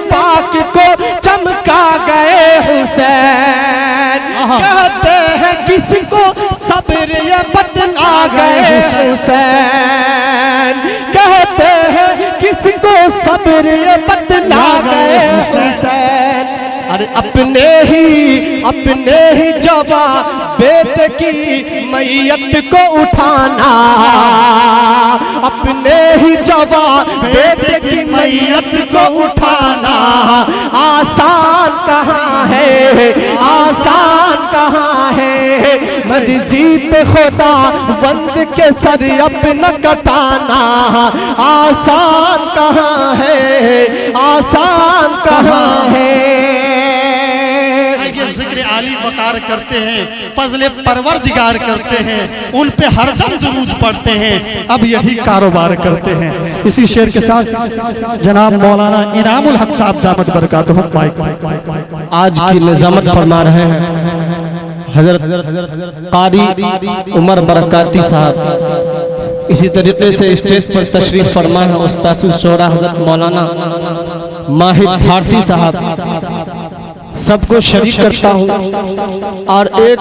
पाक को चमका गए हुसैन। कहते हैं किसको सब्र ये बतला गए हुसैन। कहते हैं किसको सब्र ये बतला गए हुसैन। अरे अपने ही जवा बेटे की मैयत को उठाना, अपने ही जवा बेटे की मैयत को उठाना आसान कहाँ है, आसान कहाँ है। मर्जी पे खुदा बंद के सर अपना कटाना आसान कहाँ है, आसान कहाँ है। जिक्र आली वकार करते हैं, फजले परवरदिगार करते हैं, उन पे हरदम दुरूद पढ़ते हैं, अब यही कारोबार करते हैं। इसी शेर के साथ जनाब मौलाना इनामुल हक साहब दामद बरकातुहुम आज की निजामत फरमा रहे हैं हजरत कारी उमर बरकाती साहब। इसी तरीके से स्टेज पर तशरीफ फरमा है उस्ताद शोरा हजरत मौलाना माहिर भारती साहब। सबको शरीक करता हूँ और एक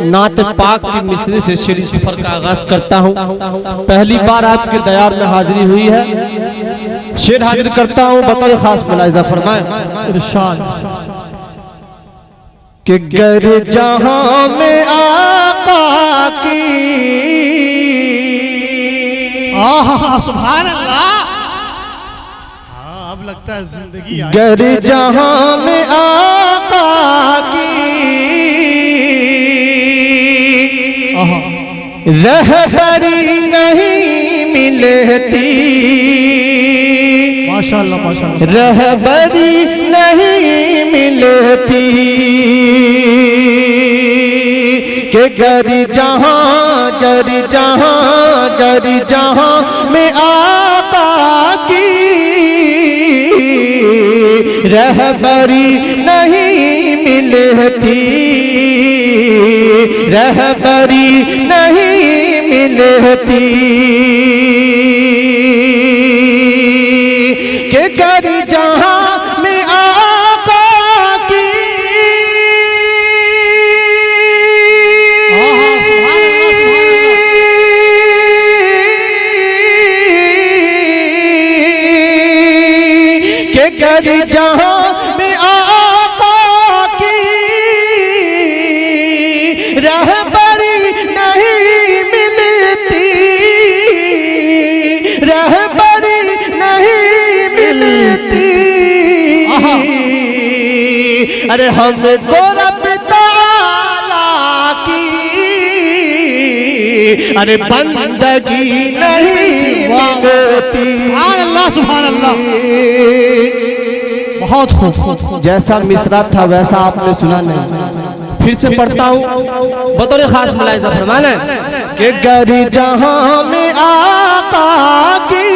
नात पाक की मिसरी से शेरी सफर का आगाज करता हूँ। पहली बार आपके दयार में हाजिरी हुई है, शेर हाजिर करता हूँ बतौर खास मुलाहिजा फरमाएं। इरशाद कि गर जहां में आका की सुभान अल्लाह। अब लगता है जिंदगी गर जहां में आका की रहबरी नहीं मिलती, माशाअल्लाह माशाअल्लाह, रहबरी नहीं मिलती कि गर जहां में आका की रहबरी नहीं मिलती, रहबरी नहीं मिलती कि गर जहां में आका की कि गर जहां में आका की रहबरी नहीं मिलती, रहबरी नहीं मिलती। अरे हमको रब तआला की अरे बंदगी नहीं मिलती। सुभान अल्लाह सुभान अल्लाह। बहुत खूब, जैसा मिसरा था वैसा आपने सुना नहीं। फिर से पढ़ता हूँ बतौर खास मुलाहिजा फरमाना कि गर जहां में आका की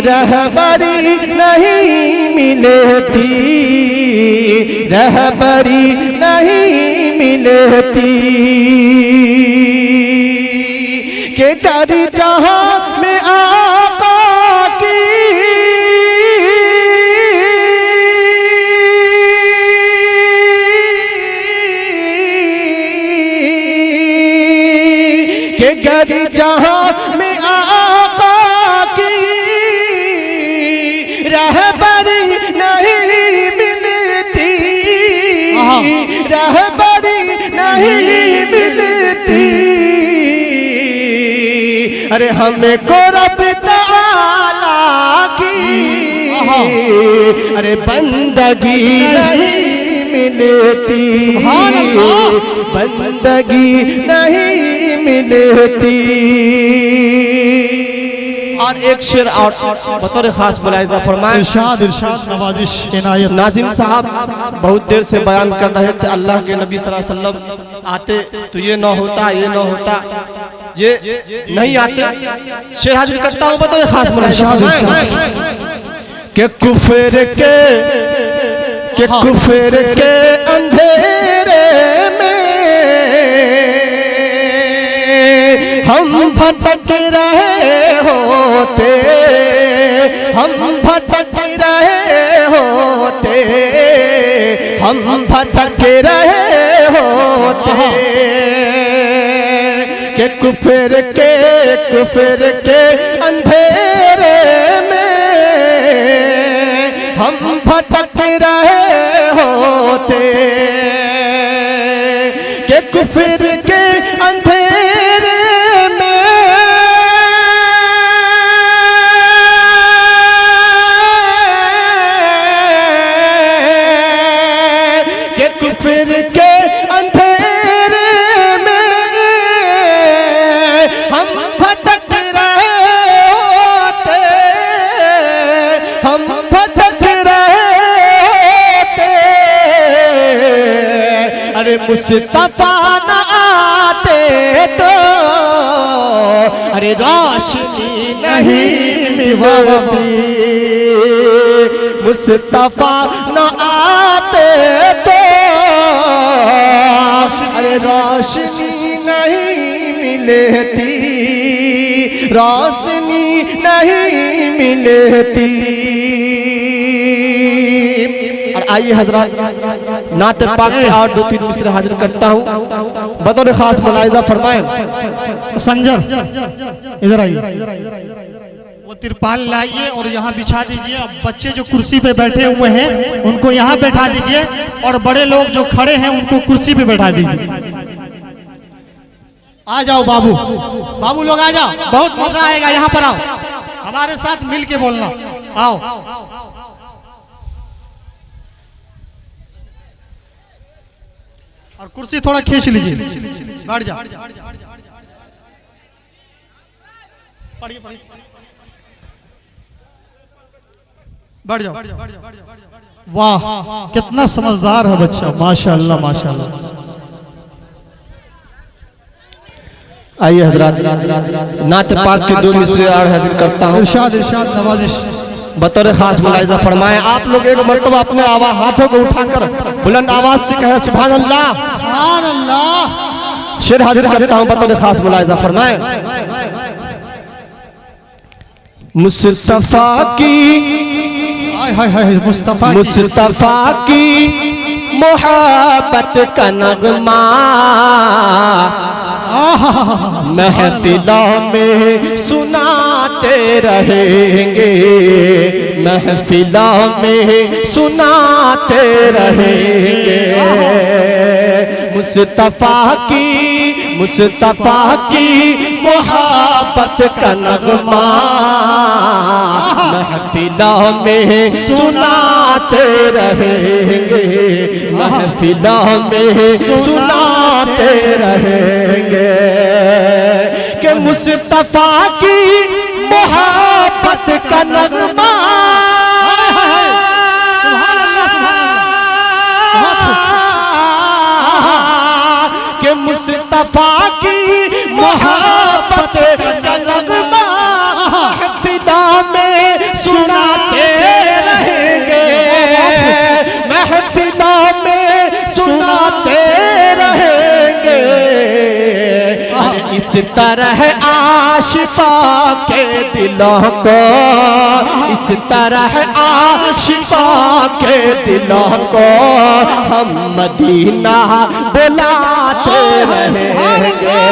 रहबरी नहीं मिलती, रहबरी नहीं मिलती कि गर जहां में आका की कि गर जहां में आका की रहबरी नहीं मिलती, रहबरी नहीं मिलती। अरे हमको रब तआला की अरे बंदगी नहीं मिलती, बंदगी नहीं मिलती। और एक शेर और बतौर खास मुलाहिजा फरमाएं। इरशाद इरशाद नवाजिश इनायत। नाजिम साहब बहुत देर से बयान कर रहे थे, अल्लाह के नबी सल्लल्लाहु अलैहि वसल्लम आते तो ये न होता, ये न होता, ये नहीं आते। शेर हाजिर करता हूँ बतौर खास मुलाहिजा कि कुफर के अंधेरे में हम भटक रहे होते, हम भटक भटक रहे होते, हम भटक रहे होते कि कुफर के अंधेरे में हम भटक रहे होते कि कुफर के अंधेरे में कि कुफर के अंधेरे में हम भटक रहे होते, हम भटक रहे होते। अरे मुस्तफा न आते तो अरे रोशनी नहीं मिलती, मुस्तफा न आते तो अरे रोशनी नहीं मिलती, रोशनी नहीं मिलती। और आइए हजरत नात पाक के और 2-3 मिसरे हाजिर करता हूँ, बतौर खास मुलाहिजा फरमाएं। संजर इधर आइए, वो तिरपाल लाइए और यहाँ बिछा दीजिए। अब बच्चे जो कुर्सी पे बैठे हुए हैं उनको यहाँ बैठा दीजिए और बड़े लोग जो खड़े हैं उनको कुर्सी पे बैठा दीजिए। आ जाओ बाबू, बाबू लोग आ जाओ, बहुत मजा आएगा। यहाँ पर आओ, हमारे साथ मिल के बोलना। आओ और कुर्सी थोड़ा खींच लीजिए, बैठ जाओ। पढ़िए पढ़िए, बैठ जाओ। वाह कितना समझदार है बच्चा, माशाअल्लाह माशाअल्लाह। आइए हजरत नात पाक के 2 मिसरे और हाजिर करता हूँ। इरशाद इरशाद नवाजिश बतौर खास मुलाहिजा फरमाएं। आप लोग एक मर्तबा अपने हाथों को उठाकर बुलंद आवाज से कहें सुभान अल्लाह, सुभान अल्लाह। शेर हाजिर करता हूँ, बतौर खास मुलाहिजा फरमाएं। मुस्तफा की, हाय हाय हाय, मुस्तफा की मोहब्बत का नगमा महफिलों में सुनाते रहेंगे, महफिलों में सुनाते रहेंगे। मुस्तफा की मोहब्बत का नगमा महफिलों में सुनाते रहेंगे, महफिलों में सुनाते रहेंगे कि मुस्तफा की मोहब्बत का नगमा कि मुस्तफा की मोहब्बत का नगमा महफिलों में सुनाते रहेंगे, महफिलों में सुनाते रहेंगे। इस तरह आशिकों के दिलों को, इस तरह आशिकों के दिलों को हम मदीना बुलाते रहेंगे।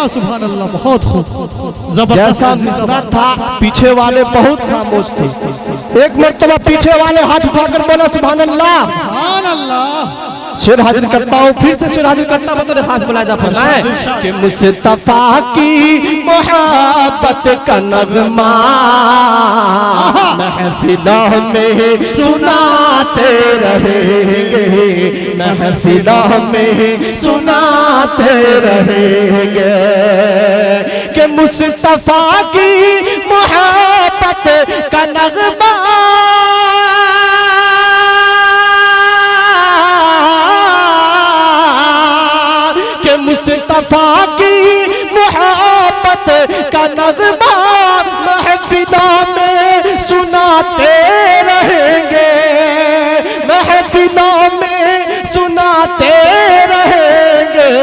सुभान अल्लाह, बहुत खूब। जैसा मिसरा था पीछे वाले बहुत खामोश थे, एक मर्तबा पीछे वाले हाथ उठाकर बोला सुभान अल्लाह, सुभान अल्लाह। शेर हाजिर करता हूँ, फिर से शेर हाजिर करता हूँ, बतौर खास मुलाहिजा फरमाएं कि मुस्तफा की मोहब्बत का नगमा महफिलों में सुनाते रहेंगे, महफिलों में सुनाते रहेंगे कि मुस्तफा की मोहब्बत का नगमा मुस्तफा की मोहब्बत का नगमा महफिलों में सुनाते रहेंगे, महफिलों में सुनाते रहेंगे।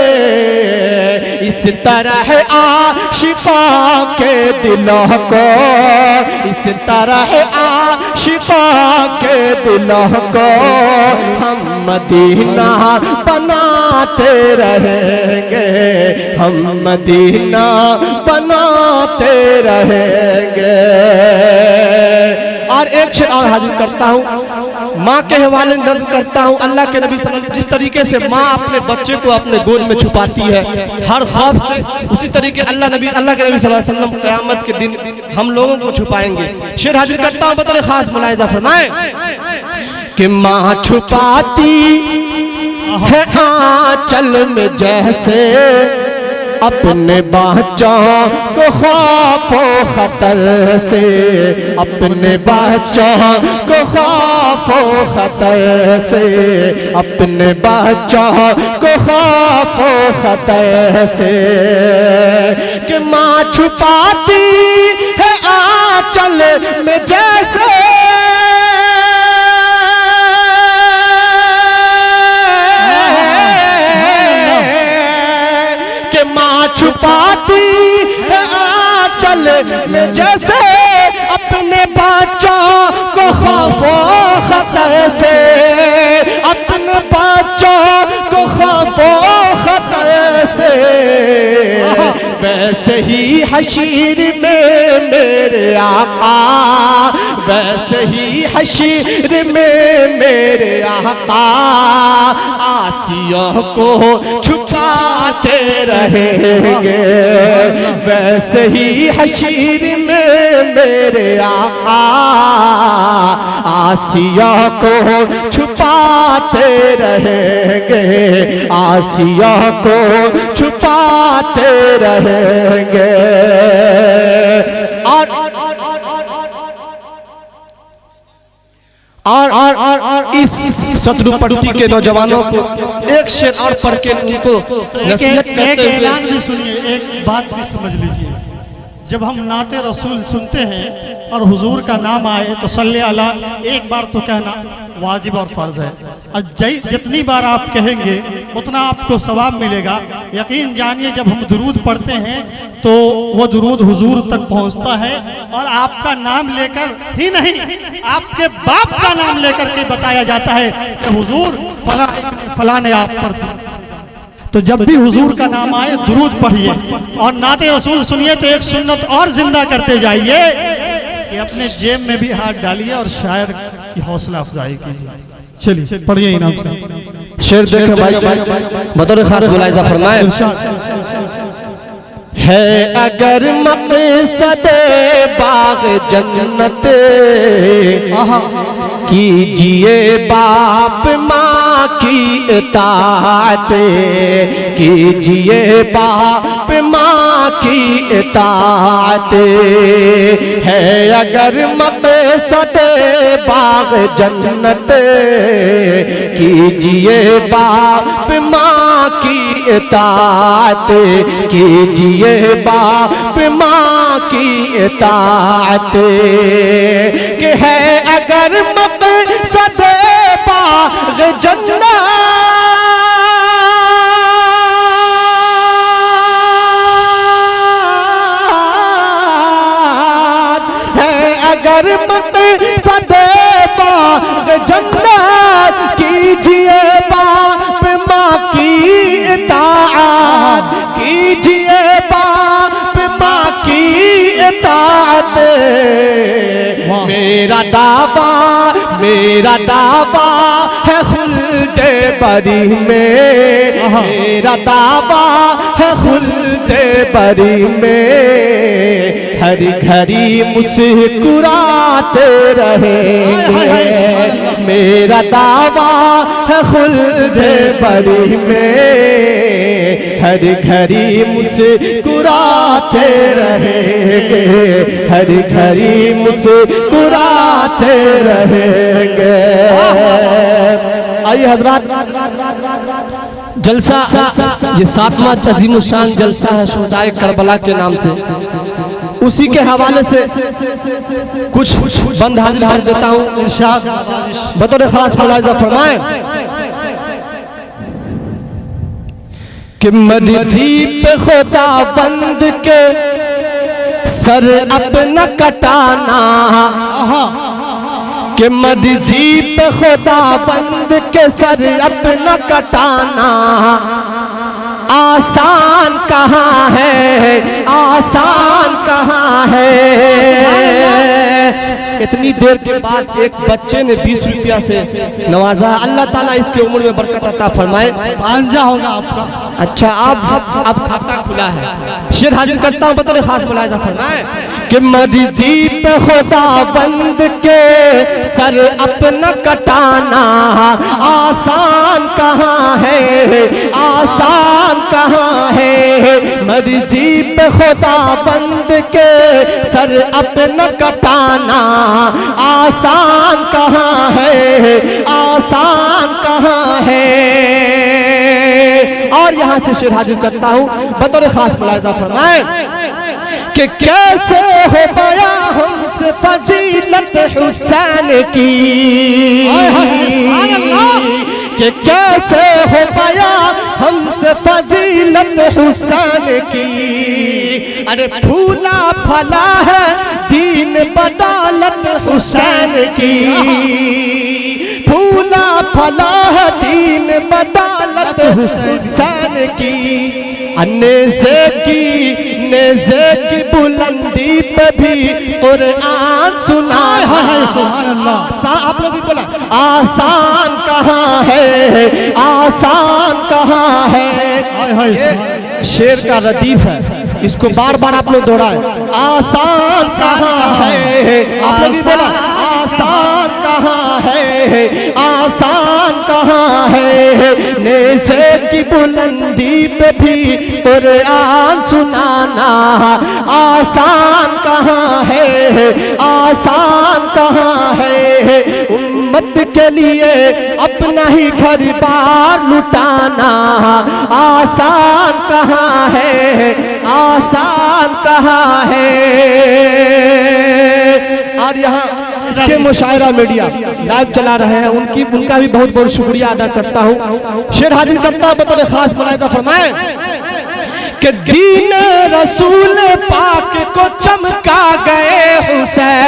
इस तरह आशिकों के दिलों को, इस तरह आशिकों के दिलों को हम मदीना बनाते रहेंगे, हम मदीना बनाते रहेंगे। और एक शेर और हाजिर करता हूँ, माँ के हवाले नज़र करता हूँ। अल्लाह के नबी सल्लल्लाहु अलैहि वसल्लम जिस तरीके से माँ अपने बच्चे को अपने गोद में छुपाती है हर खौफ से, उसी तरीके अल्लाह के नबी सल्लल्लाहु अलैहि वसल्लम क़यामत के दिन हम लोगों को छुपाएंगे। शेर हाजिर करता हूँ, बतौर खास मुलाहिज़ा फरमाएं कि माँ छुपाती है आंचल में जैसे अपने बच्चों को खौफो खतर से, अपने बच्चों को खौफो खतर से, अपने बच्चों को खौफो खतर से। कि माँ छुपाती है आंचल में जैसे छुपाती है आंचल में जैसे अपने बच्चों को खौफो खतर से, अपने बच्चों को खौफो खतर से। वैसे ही हशीर में मेरे आका, वैसे ही हशीर में मेरे आका आसियों को छुपाते रहेंगे, वैसे ही हशीर में मेरे आका आसिया को छुपाते रहेंगे, आसिया को छुपाते रहेंगे। और इस शत्रु पट्टी के नौजवानों को एक शेर और पढ़ के उनको नसीहत करते हुए ऐलान भी सुनिए, एक बात भी समझ लीजिए। जब हम नाते रसूल सुनते हैं और हुजूर का नाम आए तो सल्ले अला एक बार तो कहना वाजिब और फ़र्ज़ है, और जितनी बार आप कहेंगे उतना आपको सवाब मिलेगा। यकीन जानिए जब हम दुरूद पढ़ते हैं तो वो दुरूद हुजूर तक पहुंचता है, और आपका नाम लेकर ही नहीं आपके बाप का नाम लेकर के बताया जाता है कि हुजूर फला ने आप पर। तो जब भी हुजूर का नाम आए दुरूद पढ़िए और नाते रसूल सुनिए, तो एक सुन्नत और जिंदा करते जाइए कि अपने जेब में भी हाथ डालिए और शायर की हौसला अफजाई कीजिए। चलिए पढ़िए इनाम साहब। शेर देखे भाई, बतौर खास मुलाहिज़ा फरमाए है अगर मक़सद बाग़ जन्नत कीजिए बाप माँ की इताअत, कीजिए बाप माँ की इताअत। है अगर मक़सद बाग़ जन्नत कीजिए बाप माँ की इताअत, कीजिए बाप माँ की इताअत। कि है अगर मक़सद बाग़ जन्नत है, अगर मक़सद बाग़ जन्नत कीजिए बाप माँ की इताअत, कीजिए बाप माँ की इताअत। मेरा दावा है खुल्दे बरी में, मेरा दावा है खुल्दे बरी में, हर घड़ी मुस्कुराते रहेंगे। मेरा दावा है खुल्दे बरी में, हर घड़ी मुस्कुराते रहेंगे, हर घड़ी मुस्कुराते रहेंगे। आइए हजरात, जलसा ये 7वां अज़ीमुशान जलसा है शुहदाए करबला के नाम से, उसी के हवाले से कुछ बंद हाजिर कर देता हूँ। इरशाद बतौर खास मुलाहिज़ा फरमाएं कि मर्ज़ी पे खुदा बंद के सर अपना कटाना, कि मर्जी पे खुदाबंद के सर अपना कटाना आसान कहाँ है, आसान कहाँ है। इतनी देर के बाद एक बच्चे ने 20 रुपया से नवाजा। अल्लाह ताला इसके उम्र में बरकत अता फरमाए। भांजा होगा आपका। अच्छा, अब खाता खुला है। शेर हाजिर करता हूँ, बतौर खास मुलाहिजा फरमाए कि मर्जी पे खुदाबंद के सर अपना कटाना आसान कहाँ है, आसान कहाँ है। मर्जी पे खुदाबंद के सर अपना कटाना आसान कहाँ है, आसान कहाँ है। और यहाँ से शेर हाजिर करता हूँ, बतौर खास मुलाहिजा फरमाए कि कैसे हो पाया हमसे फजीलत हुसैन की, कि कैसे हो पाया हमसे फजीलत हुसैन की। अरे फूला फला है दीन बदौलत हुसैन की, फूला फला है दीन बदौलत हुसैन की। नेज़े की बुलंदी पे भी कुरान सुना है। सुभान अल्लाह। आप लोग भी बोला आसान कहाँ है, आसान कहाँ है। शेर का रदीफ है, इसको बार बार आप लोग दोहराए। आसान कहाँ है, आप लोग भी बोला आसान कहाँ है, आसान कहाँ है। नेज़े की बुलंदी पे भी कुरान सुनाना आसान कहाँ है, आसान कहाँ है। उम्मत के लिए अपना ही घर बार लुटाना आसान कहाँ है, आसान कहाँ है। और यहाँ इसके मुशायरा मीडिया लाइव चला रहे हैं, उनका भी बहुत बहुत शुक्रिया अदा करता हूँ। शेर हाजिर करता हूँ, बतौर खास मुलाहिजा फरमाएं कि दीन रसूल पाक को चमका गए हुसैन,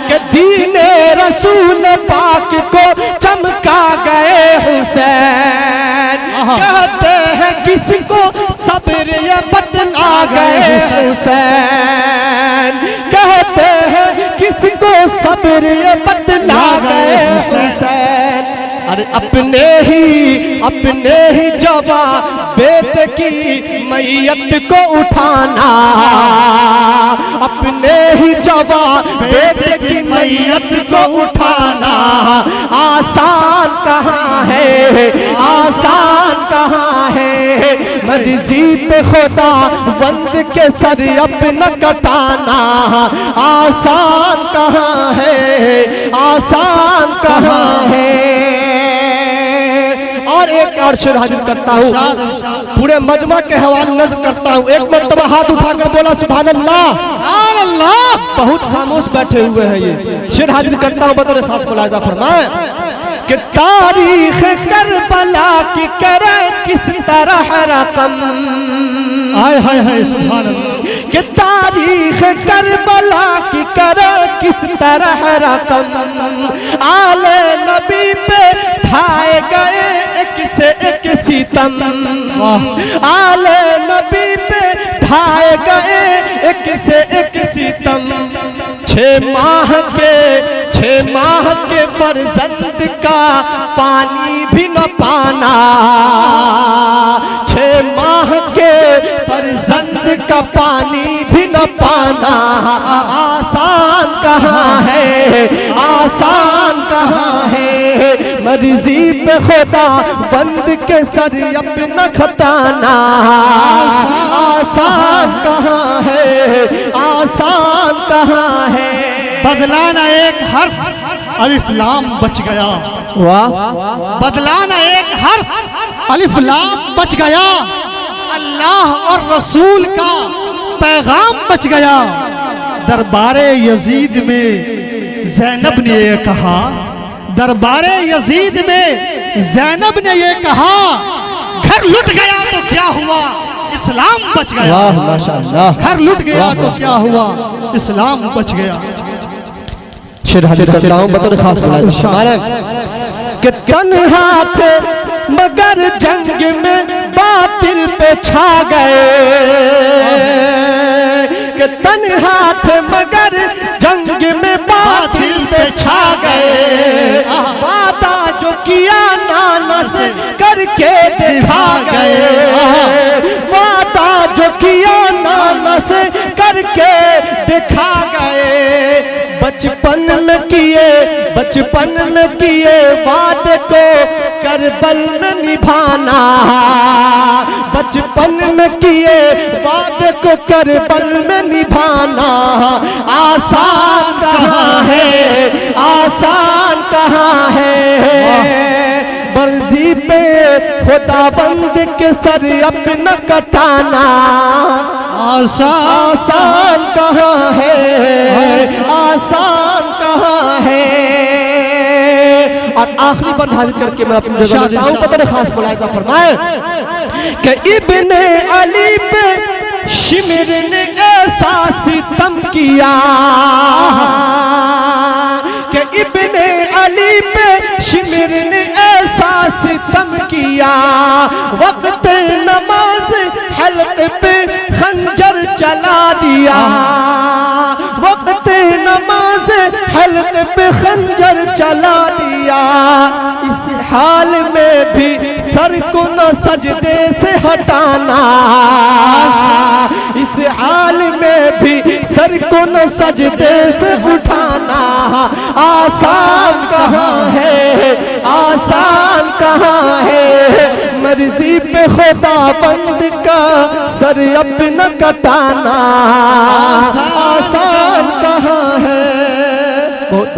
कि दीन रसूल पाक को चमका गए हुसैन। कहते हैं किसको सब्र ये बतला गए हुसैन, कहते हैं किसको सब्र ये बतला गए हुसैन। अरे अपने ही जवा बेटे की मैयत को उठाना, अपने ही जवा बेटे की मैयत को उठाना आसान कहाँ है, आसान कहाँ है। मर्जी पे खुदा बंद के सर अपना कटाना आसान कहाँ है, आसान कहाँ है। और एक और शेर हाजिर करता हूँ, पूरे मजमा के हवाले नज़र करता हूँ। एक मर्तबा हाथ उठाकर बोला सुभान अल्लाह, सुभान अल्लाह। बहुत खामोश बैठे हुए हैं ये। शेर हाजिर करता हूँ, बतौर खास मुलाहिजा फरमाएं कि तारीख करबला की करे किस तरह रकम। हाय हाय हाय सुभान अल्लाह। कि तारीख करबला की करे किस तरह रकम। आले नबी पे ढाए गए एक से एक सितम, आले नबी पे ढाए गए एक से एक सितम। 6 माह के फर्जंद का पानी भी न पाना, 6 माह के फर्जंद का पानी भी न पाना आसान कहाँ है, आसान कहाँ है। मर्जी पे खुदा बंद के सर अपना खटाना आसान कहाँ है, आसान कहाँ है। बदलाना एक हर्फ अलिफ लाम बच गया। वाह। बदलाना एक हर्फ अलिफ लाम बच गया। अल्लाह और रसूल का पैगाम बच गया। दरबारे यजीद में ज़ैनब ने ये कहा, दरबारे यजीद में ज़ैनब ने ये कहा, घर लुट गया तो क्या हुआ, इस्लाम बच गया। वाह माशाअल्लाह। घर लुट गया तो क्या हुआ, इस्लाम बच गया। शेर हाजिर करता हूँ बतौर खास बुलाए कि तन्हा थे मगर जंग में बातिल पे छा गए, कि तन्हा थे मगर जंग में बातिल पे छा गए, वादा जो किया नाना से करके दिखा गए, वादा जो किया नाना से करके दिखा गए। बचपन में किए वादे को करबल में निभाना, बचपन में किए वादे को करबल में निभाना आसान कहाँ है, आसान कहाँ है। मर्जी पे खुदाबंद के सर अपना कटाना आसान कहाँ है, आसान कहाँ है। और आखिरी बंद हाजिर करके मैं अपनी जगह लेता हूँ, पता नहीं खास मुलाहिजा फरमाए कि इब्ने अली पे शिमर ने ऐसा सितम किया, कि इब्ने अली पे शिमर ने ऐसा सितम किया, वक्त नमाज हल्क पे खंजर चला दिया, वक्त नमाज हल्क पे खंजर चला दिया। इस हाल में भी सर को न सजदे से हटाना, इस हाल में भी सर को न सजदे से उठाना आसान कहाँ है, आसान कहाँ है। मर्जी पे खुदाबंद का सर अपना कटाना आसान कहाँ है। बहुत